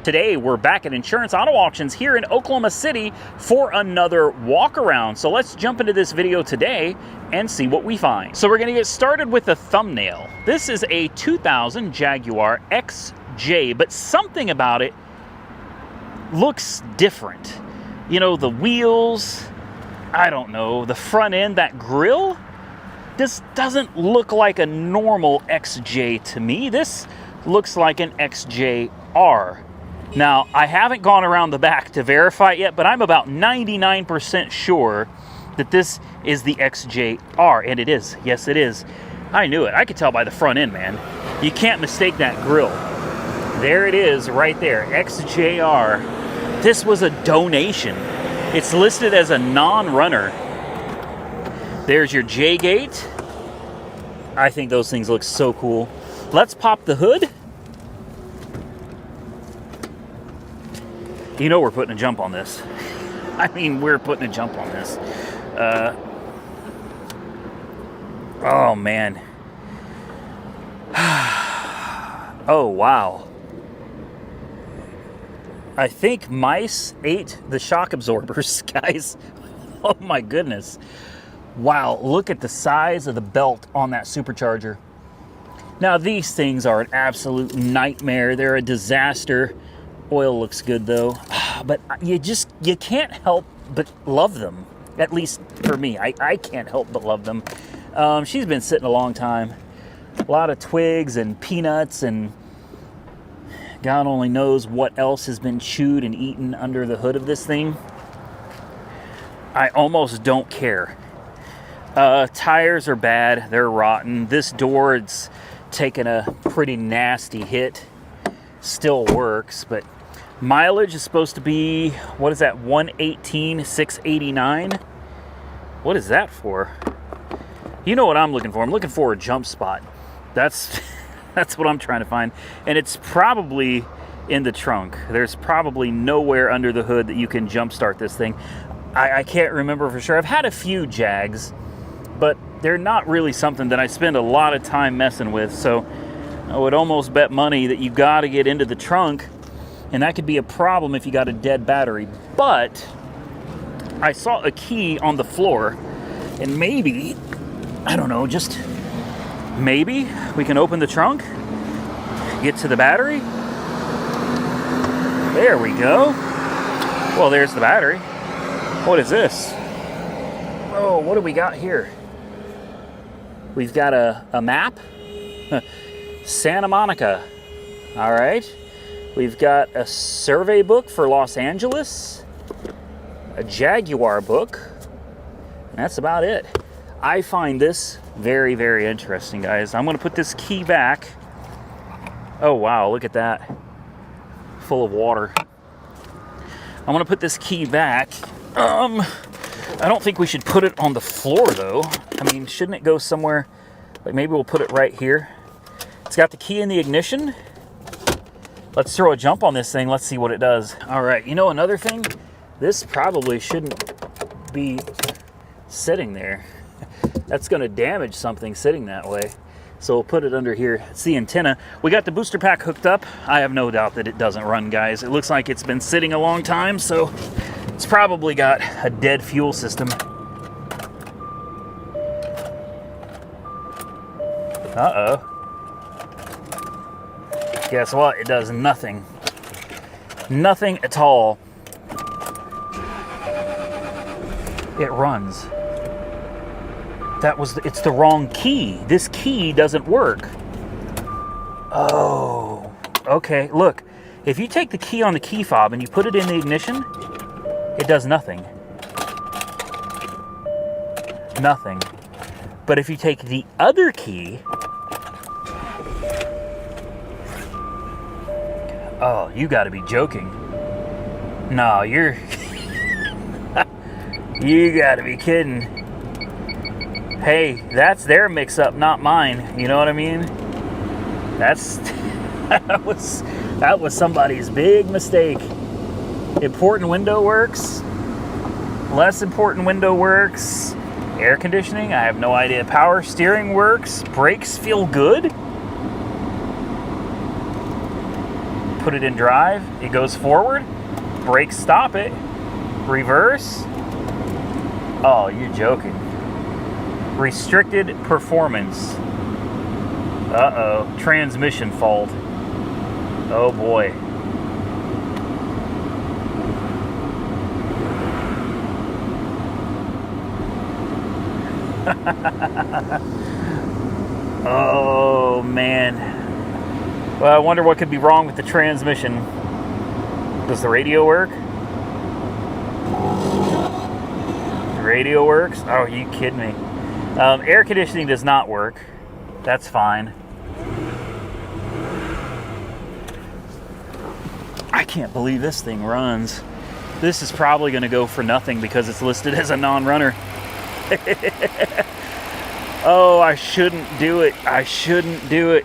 Today, we're back at Insurance Auto Auctions here in Oklahoma City for another walk around. So let's jump into this video today and see what we find. So we're gonna get started with the thumbnail. This is a 2000 Jaguar XJ, but something about it looks different. You know, the wheels, I don't know, the front end, that grille, this doesn't look like a normal XJ to me. This looks like an XJR. Now, I haven't gone around the back to verify it yet, but I'm about 99% sure that this is the XJR, and it is. Yes, it is. I knew it. I could tell by the front end, man. You can't mistake that grille. There it is right there, XJR. This was a donation. It's listed as a non-runner. There's your J-gate. I think those things look so cool. Let's pop the hood. You know we're putting a jump on this. I mean, we're putting a jump on this. Oh, man. Oh, wow. I think mice ate the shock absorbers, guys. Oh, my goodness. Wow, look at the size of the belt on that supercharger. Now, these things are an absolute nightmare. They're a disaster. Oil looks good though, but you can't help but love them. At least for me, I can't help but love them. She's been sitting a long time. A lot of twigs and peanuts and God only knows what else has been chewed and eaten under the hood of this thing. I almost don't care. Tires are bad, they're rotten. This door, it's taken a pretty nasty hit. Still works, but mileage is supposed to be, what is that, 118,689? What is that for? You know what I'm looking for. I'm looking for a jump spot. That's what I'm trying to find. And it's probably in the trunk. There's probably nowhere under the hood that you can jump start this thing. I can't remember for sure. I've had a few Jags, but they're not really something that I spend a lot of time messing with. So I would almost bet money that you got to get into the trunk, and that could be a problem if you got a dead battery. But I saw a key on the floor, and maybe, I don't know, just maybe we can open the trunk, get to the battery. There we go. Well, there's the battery. What is this? Oh, what do we got here? We've got a map. Santa Monica. All right. We've got a survey book for Los Angeles, a Jaguar book, and that's about it. I find this very, very interesting, guys. I'm going to put this key back. Oh, wow. Look at that. Full of water. I'm going to put this key back. I don't think we should put it on the floor, though. I mean, shouldn't it go somewhere? Like maybe we'll put it right here. It's got the key in the ignition. Let's throw a jump on this thing. Let's see what it does. All right, you know another thing? This probably shouldn't be sitting there. That's gonna damage something sitting that way. So we'll put it under here. It's the antenna. We got the booster pack hooked up. I have no doubt that it doesn't run, guys. It looks like it's been sitting a long time, so it's probably got a dead fuel system. Uh-oh. Guess what? It does nothing. Nothing at all. It runs. It's the wrong key. This key doesn't work. Oh, okay. Look, if you take the key on the key fob and you put it in the ignition, it does nothing. Nothing. But if you take the other key, oh, you gotta be joking. No, you gotta be kidding. Hey, that's their mix-up, not mine. You know what I mean? That was somebody's big mistake. Important window works. Less important window works. Air conditioning, I have no idea. Power steering works. Brakes feel good. put it in drive, it goes forward, brake stop it, reverse. Oh, you're joking. Restricted performance. Uh-oh, transmission fault. Oh boy. Oh man. Well, I wonder what could be wrong with the transmission. Does the radio work? The radio works? Oh, are you kidding me? Air conditioning does not work. That's fine. I can't believe this thing runs. This is probably going to go for nothing because it's listed as a non-runner. Oh, I shouldn't do it. I shouldn't do it.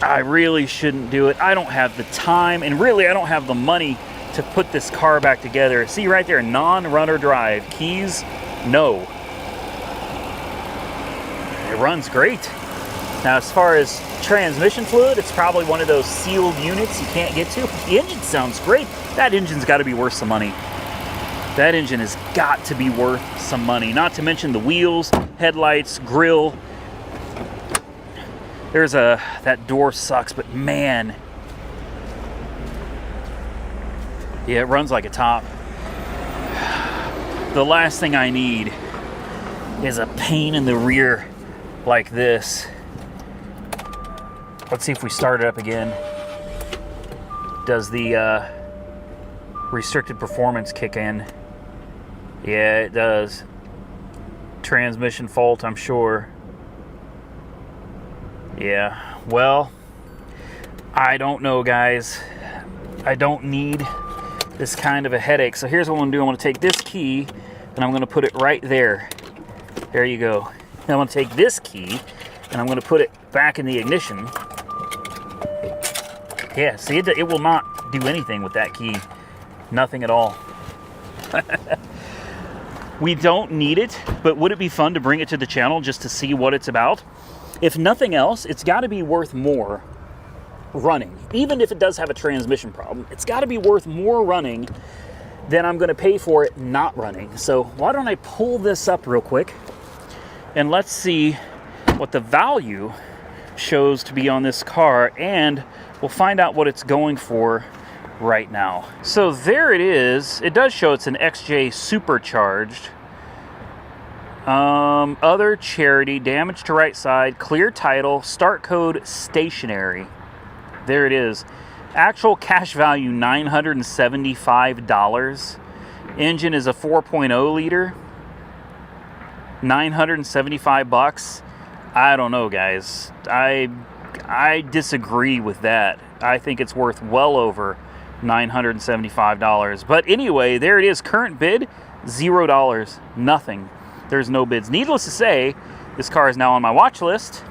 I really shouldn't do it. I don't have the time, and really I don't have the money to put this car back together. See right there, non-runner drive. Keys, no. It runs great. Now, as far as transmission fluid, it's probably one of those sealed units you can't get to. The engine sounds great. That engine's got to be worth some money. That engine has got to be worth some money. Not to mention the wheels, headlights, grille. That door sucks, but man. Yeah, it runs like a top. The last thing I need is a pain in the rear like this. Let's see if we start it up again. Does the restricted performance kick in? Yeah, it does. Transmission fault, I'm sure. Yeah, well, I don't know, guys. I don't need this kind of a headache. So here's what I'm gonna do. I'm gonna take this key and I'm gonna put it right there. There you go. Now I'm gonna take this key and I'm gonna put it back in the ignition. Yeah, see, it will not do anything with that key. Nothing at all. We don't need it, but would it be fun to bring it to the channel just to see what it's about? If nothing else, it's got to be worth more running. Even if it does have a transmission problem, it's got to be worth more running than I'm going to pay for it not running. So why don't I pull this up real quick and let's see what the value shows to be on this car, and we'll find out what it's going for right now. So there it is. It does show it's an XJ supercharged. Other charity, damage to right side, clear title, start code stationary. There it is. Actual cash value $975. Engine is a 4.0 liter. 975 bucks. I don't know, guys. I disagree with that. I think it's worth well over $975. But anyway, there it is. Current bid, $0. Nothing. There's no bids. Needless to say, this car is now on my watch list.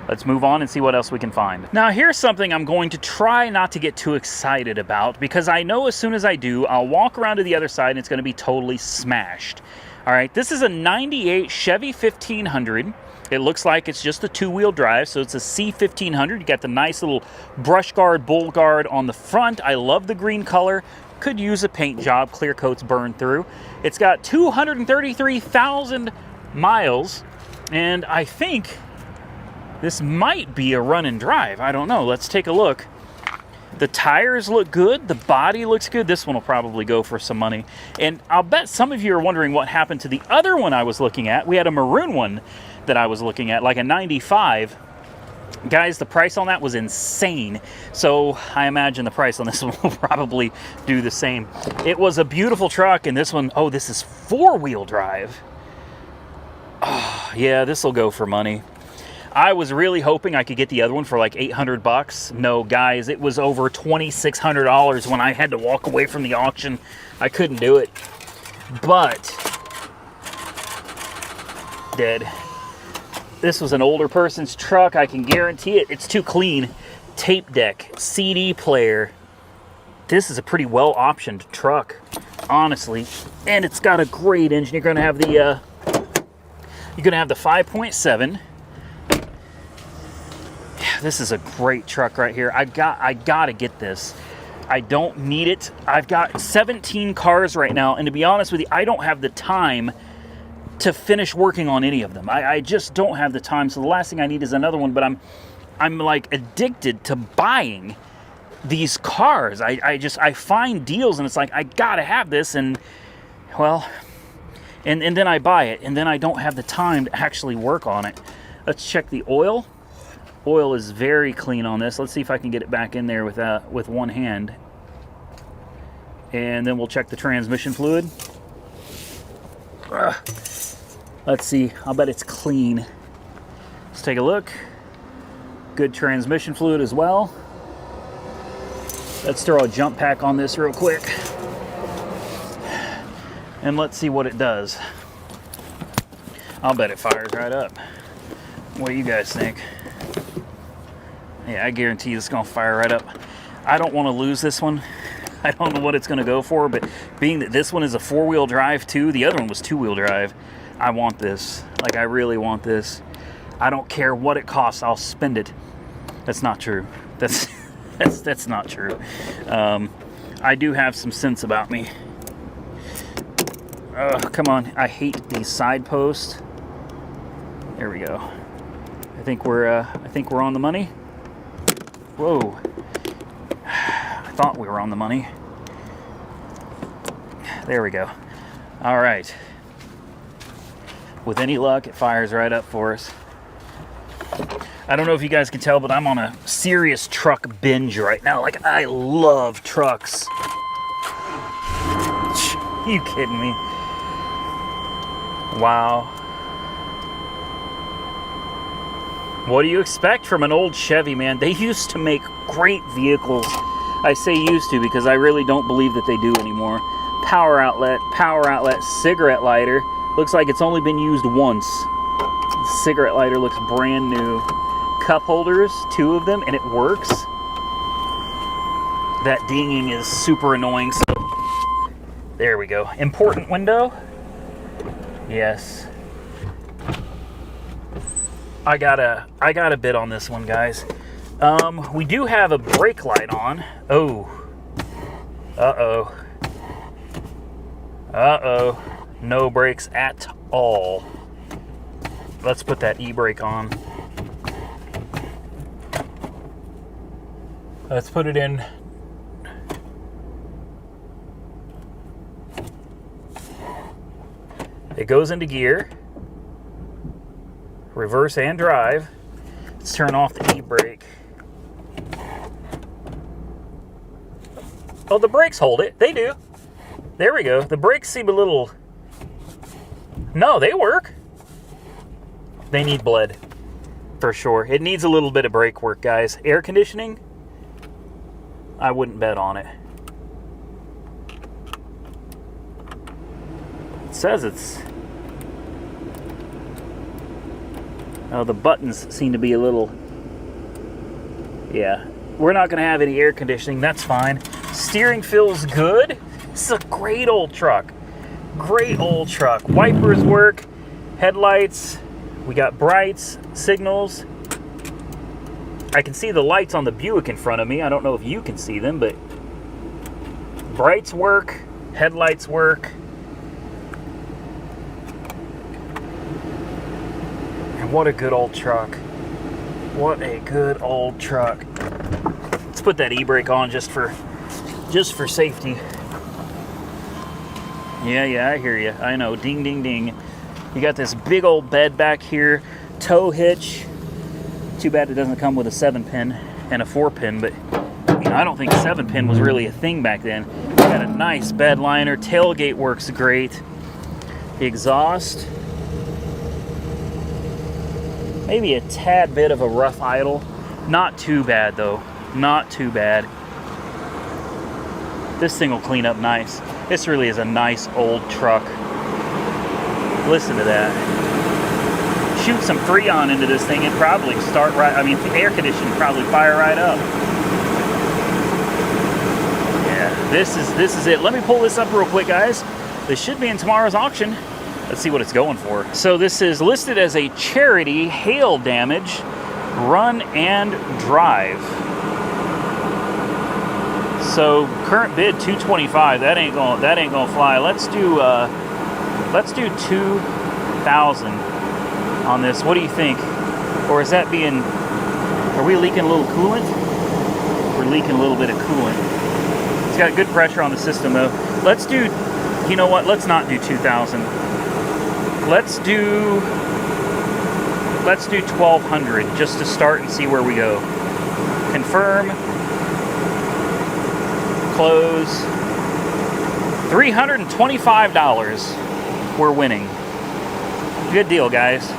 Let's move on and see what else we can find. Now, here's something I'm going to try not to get too excited about, because I know as soon as I do, I'll walk around to the other side and it's going to be totally smashed. All right, this is a 98 Chevy 1500. It looks like it's just a two-wheel drive, so it's a C1500. You got the nice little brush guard, bull guard on the front. I love the green color. Could use a paint job, clear coats burned through. It's got 233,000 miles, and I think this might be a run and drive. I don't know. Let's take a look. The tires look good. The body looks good. This one will probably go for some money. And I'll bet some of you are wondering what happened to the other one I was looking at. We had a maroon one that I was looking at, like a 95. Guys, the price on that was insane. So I imagine the price on this one will probably do the same. It was a beautiful truck, and this one, oh, this is four-wheel drive. Oh, yeah, this will go for money. I was really hoping I could get the other one for like 800 bucks. No, guys, it was over $2,600 when I had to walk away from the auction. I couldn't do it. But, dead. This was an older person's truck. I can guarantee it. It's too clean. Tape deck, CD player. This is a pretty well optioned truck, honestly. And it's got a great engine. You're gonna have the 5.7. This is a great truck right here. I gotta get this. I don't need it. I've got 17 cars right now, and to be honest with you, I don't have the time to finish working on any of them. I just don't have the time. So the last thing I need is another one, but I'm like addicted to buying these cars. I find deals, and it's like, I gotta have this, and well, and then I buy it, and then I don't have the time to actually work on it. Let's check the oil. Oil is very clean on this. Let's see if I can get it back in there with one hand. And then we'll check the transmission fluid. Let's see. I'll bet it's clean. Let's take a look. Good transmission fluid as well. Let's throw a jump pack on this real quick. And let's see what it does. I'll bet it fires right up. What do you guys think? Yeah, I guarantee it's gonna fire right up. I don't want to lose this one. I don't know what it's gonna go for, but being that this one is a 4-wheel drive too, the other one was 2-wheel drive, I want this. Like, I really want this. I don't care what it costs, I'll spend it. That's not true. That's not true. I do have some sense about me. Come on, I hate these side posts. There we go. I think we're on the money. Whoa. I thought we were on the money. There we go. All right. With any luck, it fires right up for us. I don't know if you guys can tell, but I'm on a serious truck binge right now. Like, I love trucks. You kidding me? Wow. What do you expect from an old Chevy, man? They used to make great vehicles. I say used to because I really don't believe that they do anymore. Power outlet, cigarette lighter. Looks like it's only been used once. The cigarette lighter looks brand new. Cup holders, 2 of them, and it works. That dinging is super annoying. So there we go. Important window. Yes. I got a bid on this one, guys. We do have a brake light on. Oh. Uh-oh. Uh-oh. No brakes at all. Let's put that e-brake on. Let's put it in. It goes into gear. Reverse and drive. Let's turn off the e-brake. Oh, the brakes hold it. They do. There we go. The brakes seem a little... No, they work. They need bled. For sure. It needs a little bit of brake work, guys. Air conditioning? I wouldn't bet on it. It says it's... Oh, the buttons seem to be a little... Yeah. We're not going to have any air conditioning. That's fine. Steering feels good. This is a great old truck. Great old truck. Wipers work. Headlights. We got brights, signals. I can see the lights on the Buick in front of me. I don't know if you can see them, but brights work. Headlights work. What a good old truck. What a good old truck. Let's put that e-brake on just for safety. Yeah, I hear you. I know. Ding, ding, ding. You got this big old bed back here. Tow hitch. Too bad it doesn't come with a 7-pin and a 4-pin, but you know, I don't think 7-pin was really a thing back then. You got a nice bed liner. Tailgate works great. The exhaust. Maybe a tad bit of a rough idle. Not too bad though. Not too bad. This thing will clean up nice. This really is a nice old truck. Listen to that. Shoot some Freon into this thing and probably start right. I mean, the air conditioning probably fire right up. Yeah, this is it. Let me pull this up real quick, guys. This should be in tomorrow's auction. Let's see what it's going for. So this is listed as a charity hail damage. run and drive. So current bid 225. That ain't gonna fly. Let's do 2,000 on this. What do you think? Or is that being? Are we leaking a little coolant? We're leaking a little bit of coolant. It's got good pressure on the system though. Let's do. You know what? Let's not do 2,000. Let's do 1,200 just to start and see where we go. Confirm. Close. $325. We're winning. Good deal, guys.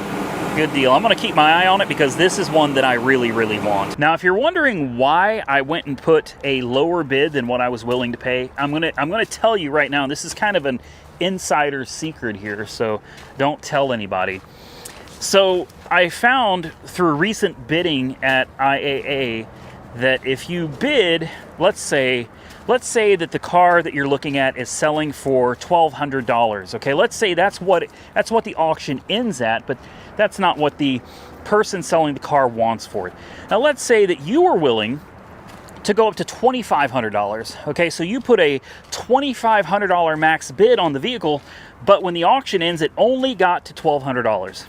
Good deal. I'm going to keep my eye on it because this is one that I really, really want. Now, if you're wondering why I went and put a lower bid than what I was willing to pay, I'm going to tell you right now. This is kind of an insider secret here, so don't tell anybody. So I found through recent bidding at IAA that if you bid, let's say that the car that you're looking at is selling for $1,200. Okay, let's say that's what the auction ends at, but that's not what the person selling the car wants for it. Now let's say that you were willing to go up to $2,500. Okay, so you put a $2,500 max bid on the vehicle, but when the auction ends, it only got to $1,200.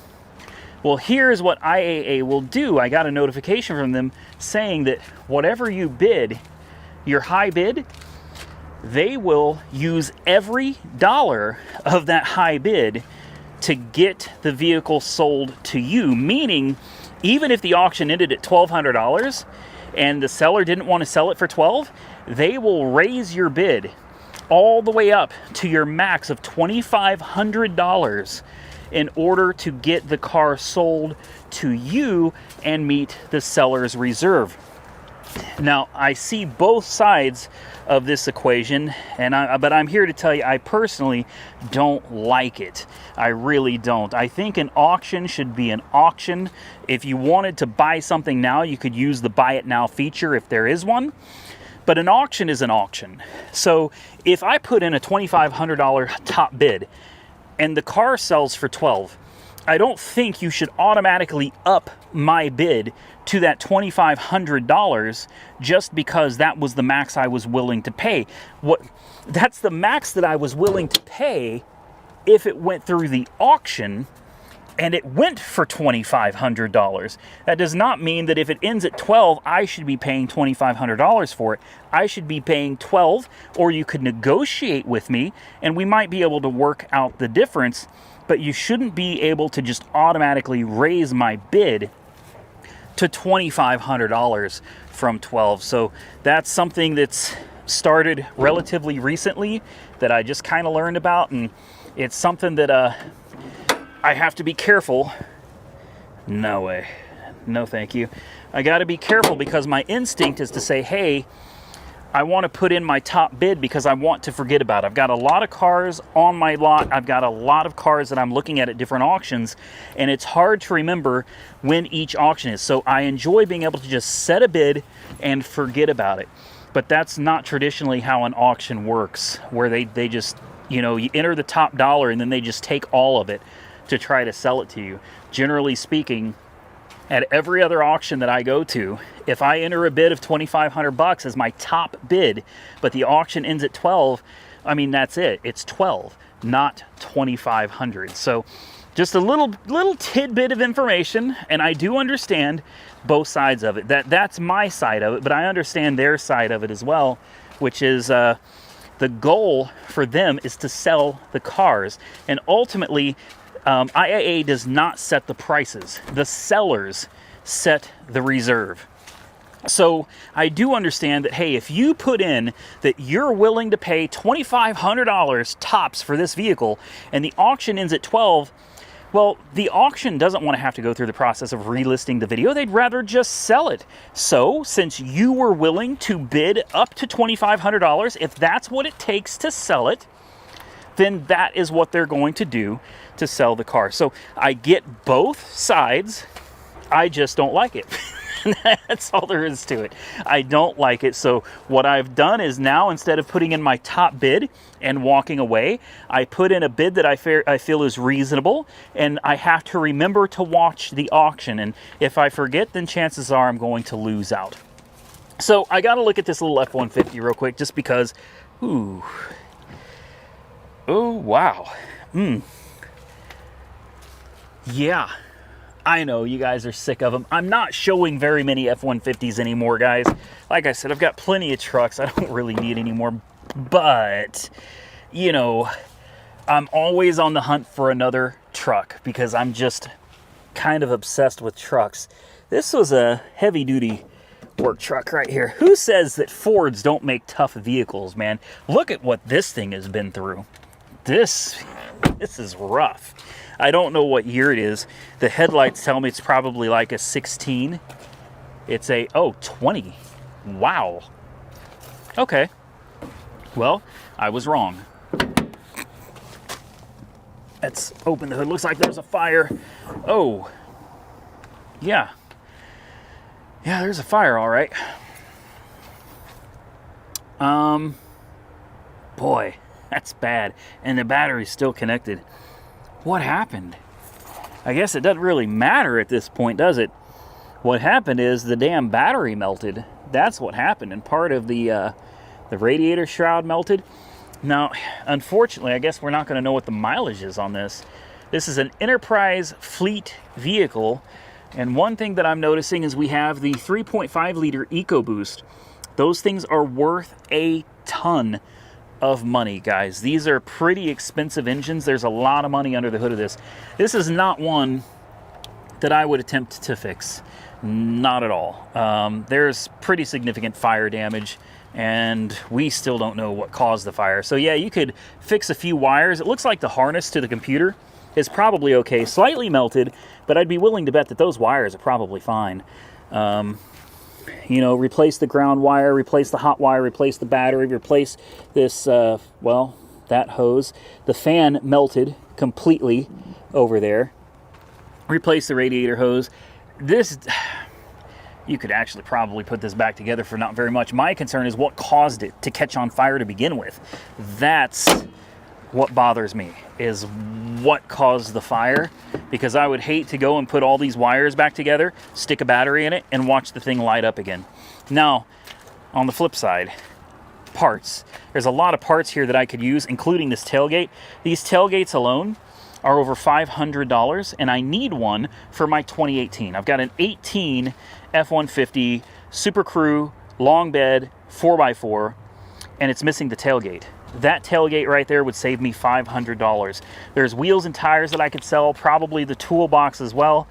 Well, here's what IAA will do. I got a notification from them saying that whatever you bid, your high bid, they will use every dollar of that high bid to get the vehicle sold to you. Meaning, even if the auction ended at $1,200 and the seller didn't want to sell it for $1,200, they will raise your bid all the way up to your max of $2,500 in order to get the car sold to you and meet the seller's reserve. Now, I see both sides of this equation, but I'm here to tell you I personally don't like it. I really don't. I think an auction should be an auction. If you wanted to buy something now, you could use the buy it now feature if there is one. But an auction is an auction. So if I put in a $2,500 top bid and the car sells for $1,200, I don't think you should automatically up my bid to that $2,500 just because that was the max I was willing to pay. That's the max that I was willing to pay if it went through the auction and it went for $2,500. That does not mean that if it ends at $1,200, I should be paying $2,500 for it. I should be paying $1,200, or you could negotiate with me and we might be able to work out the difference, but you shouldn't be able to just automatically raise my bid to $2,500 from $1,200. So that's something that's started relatively recently that I just kind of learned about, and it's something that I have to be careful. No way. No thank you. I got to be careful because my instinct is to say, hey, I want to put in my top bid because I want to forget about it. I've got a lot of cars on my lot. I've got a lot of cars that I'm looking at different auctions, and it's hard to remember when each auction is. So I enjoy being able to just set a bid and forget about it. But that's not traditionally how an auction works, where they just, you enter the top dollar and then they just take all of it to try to sell it to you. Generally speaking, at every other auction that I go to, if I enter a bid of $2,500 as my top bid, but the auction ends at $1,200, I mean, that's it. It's $1,200, not $2,500. So just a little tidbit of information, and I do understand both sides of it. That's my side of it, but I understand their side of it as well, which is the goal for them is to sell the cars. And ultimately, IAA does not set the prices. The sellers set the reserve. So I do understand that, hey, if you put in that you're willing to pay $2,500 tops for this vehicle and the auction ends at $1,200, well, the auction doesn't want to have to go through the process of relisting the video. They'd rather just sell it. So since you were willing to bid up to $2,500, if that's what it takes to sell it, then that is what they're going to do to sell the car. So I get both sides. I just don't like it. That's all there is to it. I don't like it. So what I've done is now, instead of putting in my top bid and walking away, I put in a bid that I feel is reasonable, and I have to remember to watch the auction. And if I forget, then chances are I'm going to lose out. So I got to look at this little F-150 real quick, just because. Ooh. Oh, wow. Yeah. I know you guys are sick of them. I'm not showing very many F-150s anymore, guys. Like I said, I've got plenty of trucks. I don't really need any more. But, you know, I'm always on the hunt for another truck because I'm just kind of obsessed with trucks. This was a heavy-duty work truck right here. Who says that Fords don't make tough vehicles, man? Look at what this thing has been through. This is rough. I don't know what year it is. The headlights tell me it's probably like a 16. It's a, 20. Wow. Okay. Well, I was wrong. Let's open the hood. Looks like there's a fire. Oh. Yeah. Yeah, there's a fire, all right. Boy, that's bad. And the battery's still connected. What happened? I guess it doesn't really matter at this point, does it? What happened is the damn battery melted. That's what happened, and part of the radiator shroud melted. Now, unfortunately, I guess we're not going to know what the mileage is on this. This is an Enterprise fleet vehicle, and one thing that I'm noticing is we have the 3.5 liter EcoBoost. Those things are worth a ton of money, guys. These are pretty expensive engines. There's a lot of money under the hood of this. This is not one that I would attempt to fix. Not at all. There's pretty significant fire damage, and we still don't know what caused the fire. So yeah, you could fix a few wires. It looks like the harness to the computer is probably okay. Slightly melted, but I'd be willing to bet that those wires are probably fine. You know, replace the ground wire, replace the hot wire, replace the battery, replace this, well, that hose. The fan melted completely over there. Replace the radiator hose. This, you could actually probably put this back together for not very much. My concern is what caused it to catch on fire to begin with. That's what bothers me, is what caused the fire, because I would hate to go and put all these wires back together, stick a battery in it, and watch the thing light up again. Now, on the flip side, parts. There's a lot of parts here that I could use, including this tailgate. These tailgates alone are over $500, and I need one for my 2018. I've got an 18 F-150 Super Crew long bed 4x4, and it's missing the tailgate. That tailgate right there would save me $500. There's wheels and tires that I could sell, probably the toolbox as well.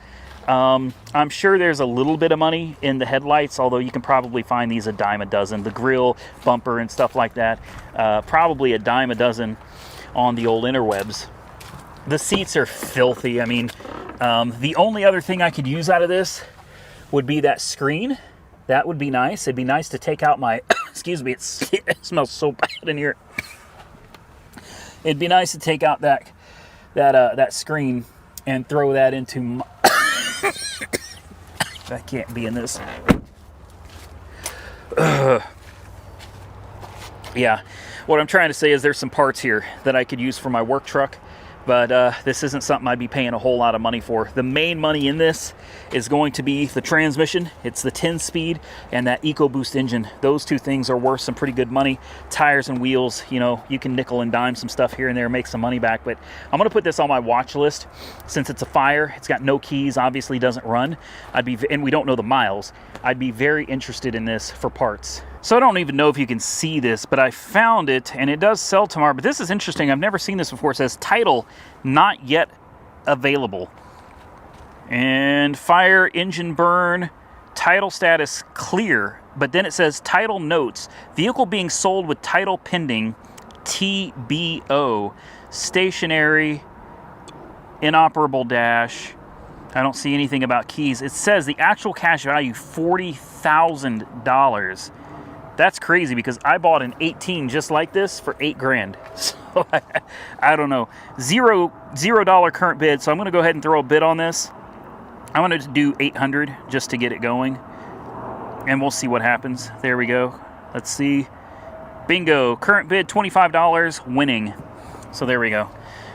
I'm sure there's a little bit of money in the headlights, although you can probably find these a dime a dozen. The grill, bumper, and stuff like that, probably a dime a dozen on the old interwebs. The seats are filthy. I mean, the only other thing I could use out of this would be that screen. That would be nice. It'd be nice to take out my, excuse me, it smells so bad in here. It'd be nice to take out that screen and throw that into my, I can't be in this. Yeah, what I'm trying to say is there's some parts here that I could use for my work truck, but this isn't something I'd be paying a whole lot of money for. The main money in this is going to be the transmission. It's the 10-speed and that EcoBoost engine. Those two things are worth some pretty good money. Tires and wheels, you know, you can nickel and dime some stuff here and there, make some money back. But I'm going to put this on my watch list. Since it's a fire, it's got no keys, obviously doesn't run. And we don't know the miles. I'd be very interested in this for parts. So I don't even know if you can see this, but I found it, and it does sell tomorrow. But this is interesting. I've never seen this before. It says title not yet available. And fire, engine burn, title status clear. But then it says title notes. Vehicle being sold with title pending, TBO. Stationary, inoperable dash. I don't see anything about keys. It says the actual cash value, $40,000. That's crazy because I bought an 18 just like this for $8,000. So I don't know. $0 current bid. So I'm going to go ahead and throw a bid on this. I'm going to do $800 just to get it going. and we'll see what happens. There we go. Let's see. Bingo. Current bid $25, winning. So there we go.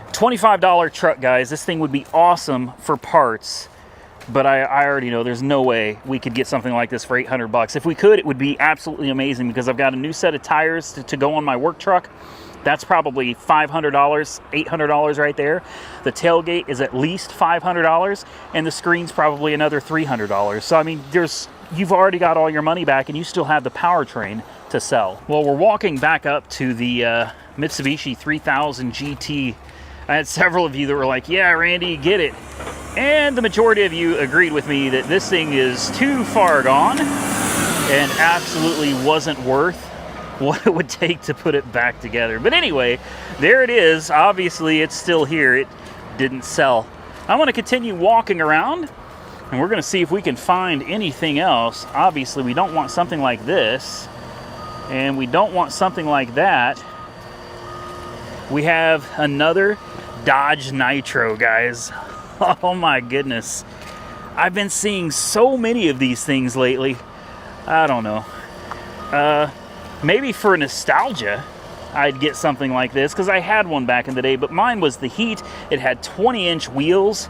$25 truck, guys. This thing would be awesome for parts, but I already know there's no way we could get something like this for 800 bucks. If we could, it would be absolutely amazing, because I've got a new set of tires to go on my work truck. That's probably $500, $800 right there. The tailgate is at least $500, and the screen's probably another $300. So I mean, you've already got all your money back, and you still have the powertrain to sell. Well, we're walking back up to the Mitsubishi 3000 GT. I had several of you that were like, yeah, Randy, get it. And the majority of you agreed with me that this thing is too far gone and absolutely wasn't worth what it would take to put it back together. But anyway, there it is. Obviously, it's still here. It didn't sell. I want to continue walking around, and we're going to see if we can find anything else. Obviously, we don't want something like this, and we don't want something like that. We have another Dodge Nitro, guys. Oh my goodness. I've been seeing so many of these things lately. I don't know. Maybe for nostalgia, I'd get something like this, because I had one back in the day, but mine was the Heat. It had 20-inch wheels.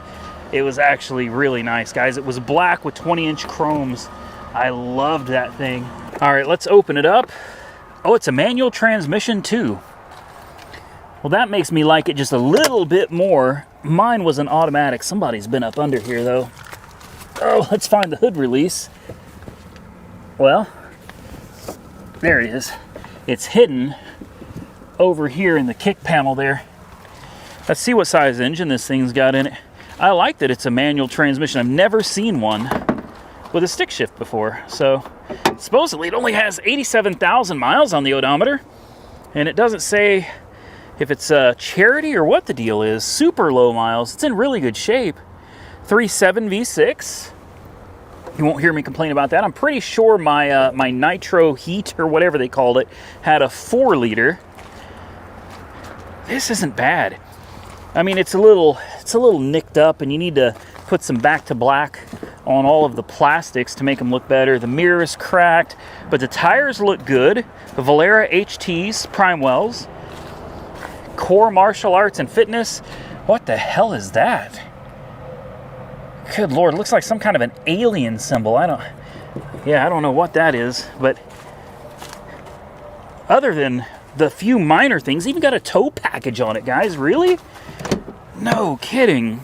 It was actually really nice, guys. It was black with 20-inch chromes. I loved that thing. All right, let's open it up. Oh, it's a manual transmission too. Well, that makes me like it just a little bit more. Mine was an automatic. Somebody's been up under here, though. Oh, let's find the hood release. Well, there it is. It's hidden over here in the kick panel there. Let's see what size engine this thing's got in it. I like that it's a manual transmission. I've never seen one with a stick shift before. So, supposedly it only has 87,000 miles on the odometer. And it doesn't say if it's a charity or what the deal is. Super low miles. It's in really good shape. 3.7 V6. You won't hear me complain about that. I'm pretty sure my my Nitro Heat, or whatever they called it, had a 4-liter. This isn't bad. I mean, it's a little nicked up, and you need to put some back to black on all of the plastics to make them look better. The mirror is cracked, but the tires look good. The Valera HTs, Prime Wells. Core Martial Arts and Fitness. What the hell is that? Good Lord, it looks like some kind of an alien symbol. I don't know what that is, but other than the few minor things, even got a tow package on it, guys. Really? No kidding.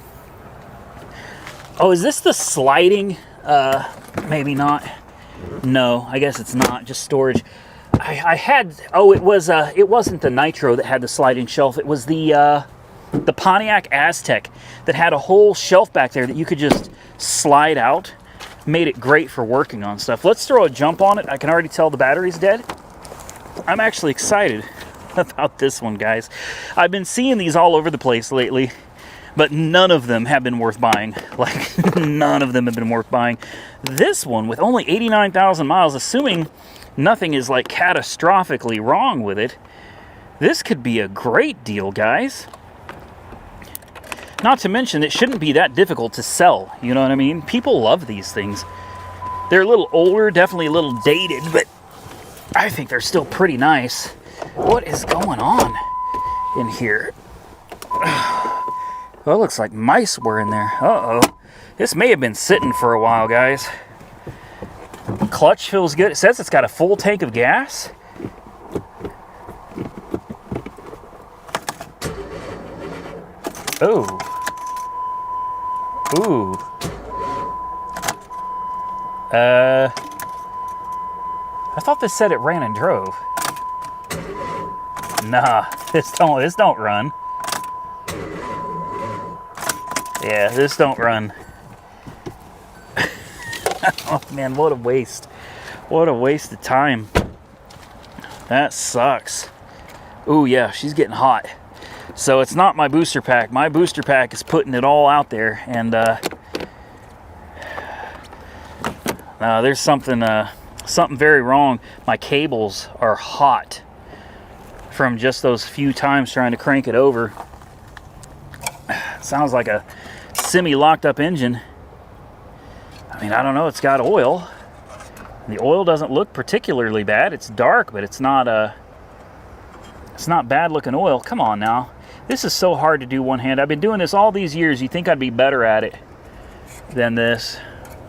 Oh, is this the sliding? Maybe not. No, I guess it's not. Just storage. I had, it wasn't the Nitro that had the sliding shelf. It was the Pontiac Aztek that had a whole shelf back there that you could just slide out. Made it great for working on stuff. Let's throw a jump on it. I can already tell the battery's dead. I'm actually excited about this one, guys. I've been seeing these all over the place lately, but none of them have been worth buying. Like, none of them have been worth buying. This one, with only 89,000 miles, assuming nothing is like catastrophically wrong with it, this could be a great deal, guys. Not to mention, it shouldn't be that difficult to sell. You know what I mean? People love these things. They're a little older, definitely a little dated, but I think they're still pretty nice. What is going on in here? Well, it looks like mice were in there. Uh-oh. This may have been sitting for a while, guys. Clutch feels good. It says it's got a full tank of gas. Oh. Ooh. I thought this said it ran and drove. Nah, this don't run. Yeah, this don't run. Oh man, what a waste. What a waste of time. That sucks. Ooh yeah, she's getting hot. So it's not my booster pack. My booster pack is putting it all out there, and there's something very wrong. My cables are hot from just those few times trying to crank it over. Sounds like a semi-locked up engine. I mean, I don't know, it's got oil. The oil doesn't look particularly bad. It's dark, but it's not bad looking oil. Come on now. This is so hard to do one hand. I've been doing this all these years. You think I'd be better at it than this.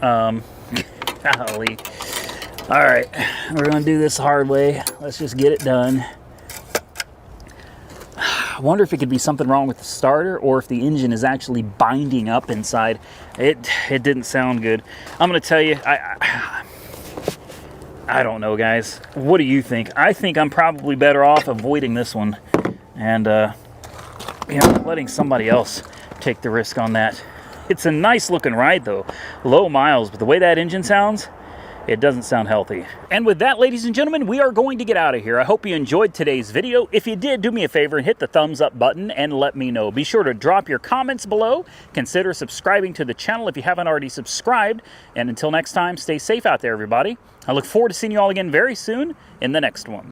Golly. All right, we're gonna do this the hard way. Let's just get it done. I wonder if it could be something wrong with the starter or if the engine is actually binding up inside. It didn't sound good. I'm gonna tell you, I don't know, guys. What do you think? I think I'm probably better off avoiding this one and you know, letting somebody else take the risk on that. It's a nice looking ride though, low miles, but the way that engine sounds, it doesn't sound healthy. And with that, ladies and gentlemen, we are going to get out of here. I hope you enjoyed today's video. If you did, do me a favor and hit the thumbs up button and let me know. Be sure to drop your comments below. Consider subscribing to the channel if you haven't already subscribed. And until next time, stay safe out there, everybody. I look forward to seeing you all again very soon in the next one.